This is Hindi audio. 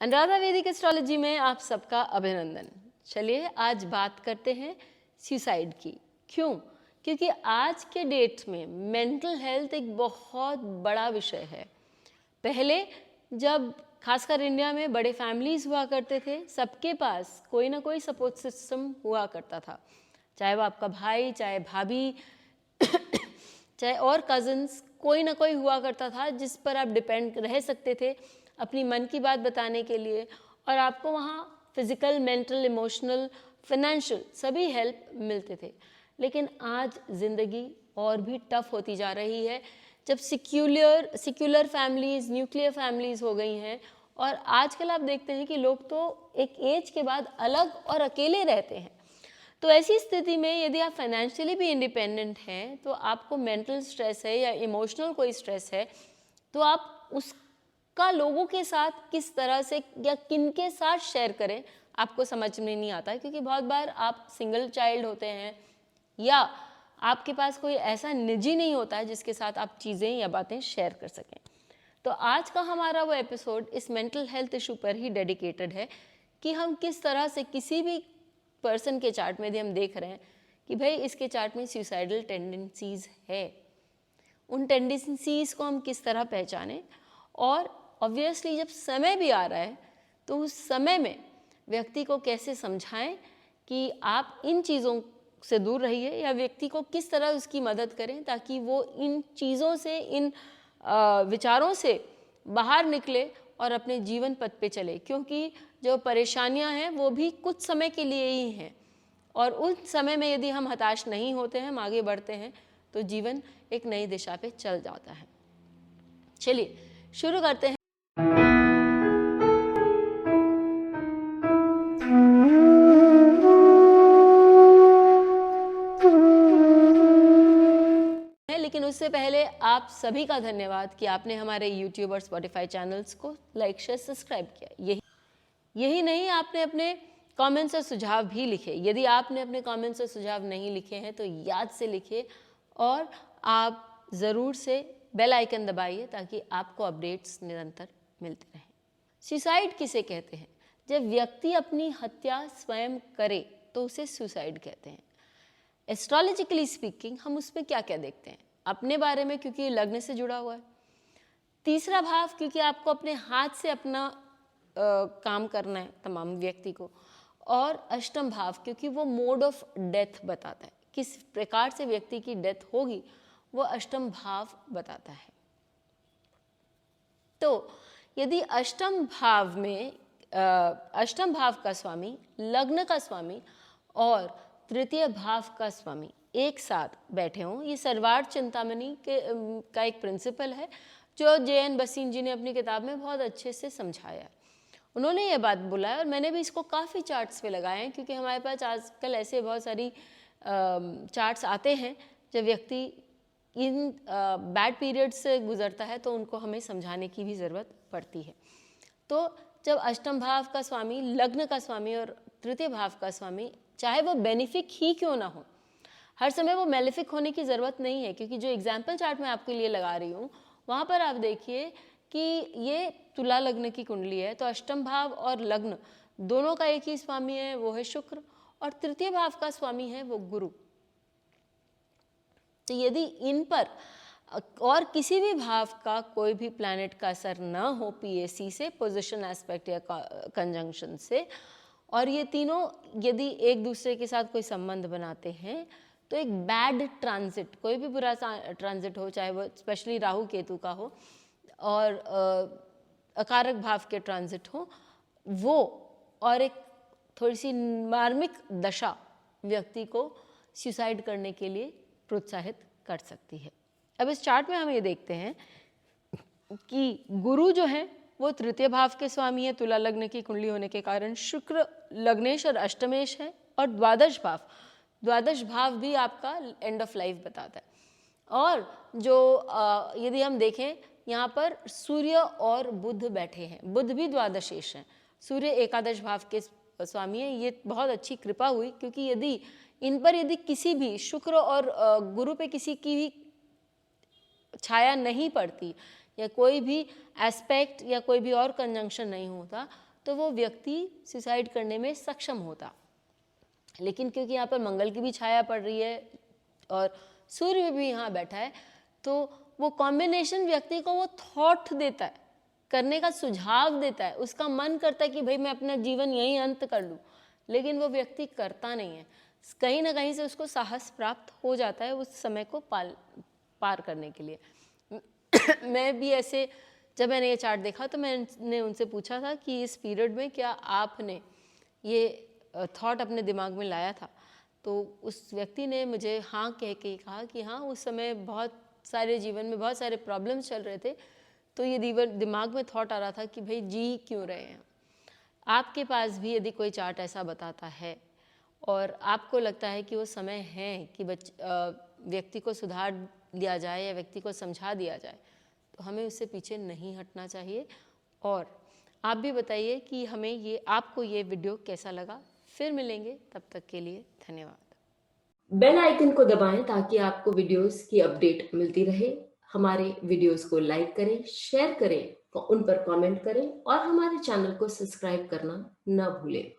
अनुराधा वैदिक एस्ट्रोलॉजी में आप सबका अभिनंदन। चलिए आज बात करते हैं सुसाइड की। क्यों? क्योंकि आज के डेट में मेंटल हेल्थ एक बहुत बड़ा विषय है। पहले जब खासकर इंडिया में बड़े फैमिलीज हुआ करते थे, सबके पास कोई ना कोई सपोर्ट सिस्टम हुआ करता था, चाहे वो आपका भाई, चाहे भाभी चाहे और कज़न्स, कोई ना कोई हुआ करता था जिस पर आप डिपेंड रह सकते थे अपनी मन की बात बताने के लिए, और आपको वहाँ फिजिकल, मेंटल, इमोशनल, फाइनेंशियल सभी हेल्प मिलते थे। लेकिन आज ज़िंदगी और भी टफ होती जा रही है जब सिक्युलर फैमिलीज, न्यूक्लियर फैमिलीज हो गई हैं, और आजकल आप देखते हैं कि लोग तो एक एज के बाद अलग और अकेले रहते हैं। तो ऐसी स्थिति में यदि आप फाइनेंशियली भी इंडिपेंडेंट हैं, तो आपको मेंटल स्ट्रेस है या इमोशनल कोई स्ट्रेस है, तो आप उसका लोगों के साथ किस तरह से या किन के साथ शेयर करें, आपको समझ में नहीं आता है। क्योंकि बहुत बार आप सिंगल चाइल्ड होते हैं या आपके पास कोई ऐसा निजी नहीं होता है जिसके साथ आप चीज़ें या बातें शेयर कर सकें। तो आज का हमारा वो एपिसोड इस मेंटल हेल्थ इशू पर ही डेडिकेटेड है कि हम किस तरह से किसी भी पर्सन के चार्ट में यदि हम देख रहे हैं कि भाई इसके चार्ट में सुसाइडल टेंडेंसीज है, उन टेंडेंसीज को हम किस तरह पहचानें, और ऑब्वियसली जब समय भी आ रहा है तो उस समय में व्यक्ति को कैसे समझाएं कि आप इन चीज़ों से दूर रहिए, या व्यक्ति को किस तरह उसकी मदद करें ताकि वो इन चीज़ों से, इन विचारों से बाहर निकले और अपने जीवन पथ पे चले। क्योंकि जो परेशानियां हैं वो भी कुछ समय के लिए ही हैं, और उस समय में यदि हम हताश नहीं होते हैं, हम आगे बढ़ते हैं, तो जीवन एक नई दिशा पे चल जाता है। चलिए शुरू करते हैं। लेकिन उससे पहले आप सभी का धन्यवाद कि आपने हमारे यूट्यूब और स्पॉटिफाई चैनल्स को लाइक, शेयर, सब्सक्राइब किया। यही नहीं, आपने अपने कमेंट्स और सुझाव भी लिखे। यदि आपने अपने कमेंट्स और सुझाव नहीं लिखे हैं तो याद से लिखिए, और आप ज़रूर से बेल आइकन दबाइए ताकि आपको अपडेट्स निरंतर मिलते रहें। सुसाइड किसे कहते हैं? जब व्यक्ति अपनी हत्या स्वयं करे तो उसे सुसाइड कहते हैं। एस्ट्रोलॉजिकली स्पीकिंग हम उस पर क्या क्या देखते हैं? अपने बारे में, क्योंकि लग्न से जुड़ा हुआ है। तीसरा भाव, क्योंकि आपको अपने हाथ से अपना काम करना है तमाम व्यक्ति को। और अष्टम भाव, क्योंकि वो मोड ऑफ डेथ बताता है, किस प्रकार से व्यक्ति की डेथ होगी, वो अष्टम भाव बताता है। तो यदि अष्टम भाव में अष्टम भाव का स्वामी, लग्न का स्वामी और तृतीय भाव का स्वामी एक साथ बैठे हों, ये सरवार चिंतामणि का एक प्रिंसिपल है जो जे.एन. बसीन जी ने अपनी किताब में बहुत अच्छे से समझाया है। उन्होंने ये बात बोला है, और मैंने भी इसको काफ़ी चार्ट्स पे लगाए हैं, क्योंकि हमारे पास आजकल ऐसे बहुत सारी चार्ट्स आते हैं जब व्यक्ति इन बैड पीरियड से गुजरता है तो उनको हमें समझाने की भी ज़रूरत पड़ती है। तो जब अष्टम भाव का स्वामी, लग्न का स्वामी और तृतीय भाव का स्वामी, चाहे वो बेनिफिक ही क्यों ना हो, हर समय वो मेलेफिक होने की ज़रूरत नहीं है। क्योंकि जो एग्जाम्पल चार्ट मैं आपके लिए लगा रही हूँ वहाँ पर आप देखिए कि ये तुला लग्न की कुंडली है, तो अष्टम भाव और लग्न दोनों का एक ही स्वामी है, वो है शुक्र, और तृतीय भाव का स्वामी है वो गुरु। तो यदि इन पर और किसी भी भाव का कोई भी प्लैनेट का असर न हो पीएसी से, पोजिशन, एस्पेक्ट या कंजंक्शन से, और ये तीनों यदि एक दूसरे के साथ कोई संबंध बनाते हैं, तो एक बैड ट्रांजिट, कोई भी बुरा ट्रांजिट हो, चाहे वो स्पेशली राहु केतु का हो और अकारक भाव के ट्रांजिट हो, वो और एक थोड़ी सी मार्मिक दशा व्यक्ति को सुसाइड करने के लिए प्रोत्साहित कर सकती है। अब इस चार्ट में हम ये देखते हैं कि गुरु जो है वो तृतीय भाव के स्वामी है, तुला लग्न की कुंडली होने के कारण। शुक्र लग्नेश और अष्टमेश है, और द्वादश भाव भी आपका एंड ऑफ लाइफ बताता है। और जो यदि हम देखें यहाँ पर सूर्य और बुध बैठे हैं, बुध भी द्वादशेश हैं, सूर्य एकादश भाव के स्वामी है। ये बहुत अच्छी कृपा हुई, क्योंकि यदि इन पर यदि किसी भी शुक्र और गुरु पे किसी की भी छाया नहीं पड़ती, या कोई भी एस्पेक्ट या कोई भी और कंजंक्शन नहीं होता, तो वो व्यक्ति सुसाइड करने में सक्षम होता। लेकिन क्योंकि यहाँ पर मंगल की भी छाया पड़ रही है और सूर्य भी यहाँ बैठा है, तो वो कॉम्बिनेशन व्यक्ति को वो थॉट देता है, करने का सुझाव देता है। उसका मन करता है कि भाई मैं अपना जीवन यहीं अंत कर लूँ, लेकिन वो व्यक्ति करता नहीं है। कहीं ना कहीं से उसको साहस प्राप्त हो जाता है उस समय को पार करने के लिए। मैं भी ऐसे, जब मैंने ये चार्ट देखा तो मैंने उनसे पूछा था कि इस पीरियड में क्या आपने ये थॉट अपने दिमाग में लाया था? तो उस व्यक्ति ने मुझे हाँ कह के कहा कि हाँ, उस समय बहुत सारे जीवन में बहुत सारे प्रॉब्लम्स चल रहे थे, तो ये दिमाग में थॉट आ रहा था कि भाई जी क्यों रहे हैं। आपके पास भी यदि कोई चार्ट ऐसा बताता है और आपको लगता है कि वो समय है कि व्यक्ति को सुधार लिया जाए या व्यक्ति को समझा दिया जाए, तो हमें उससे पीछे नहीं हटना चाहिए। और आप भी बताइए कि हमें आपको ये वीडियो कैसा लगा। फिर मिलेंगे, तब तक के लिए धन्यवाद। बेल आइकन को दबाएं ताकि आपको वीडियोस की अपडेट मिलती रहे। हमारे वीडियोस को लाइक करें, शेयर करें, उन पर कमेंट करें और हमारे चैनल को सब्सक्राइब करना न भूलें।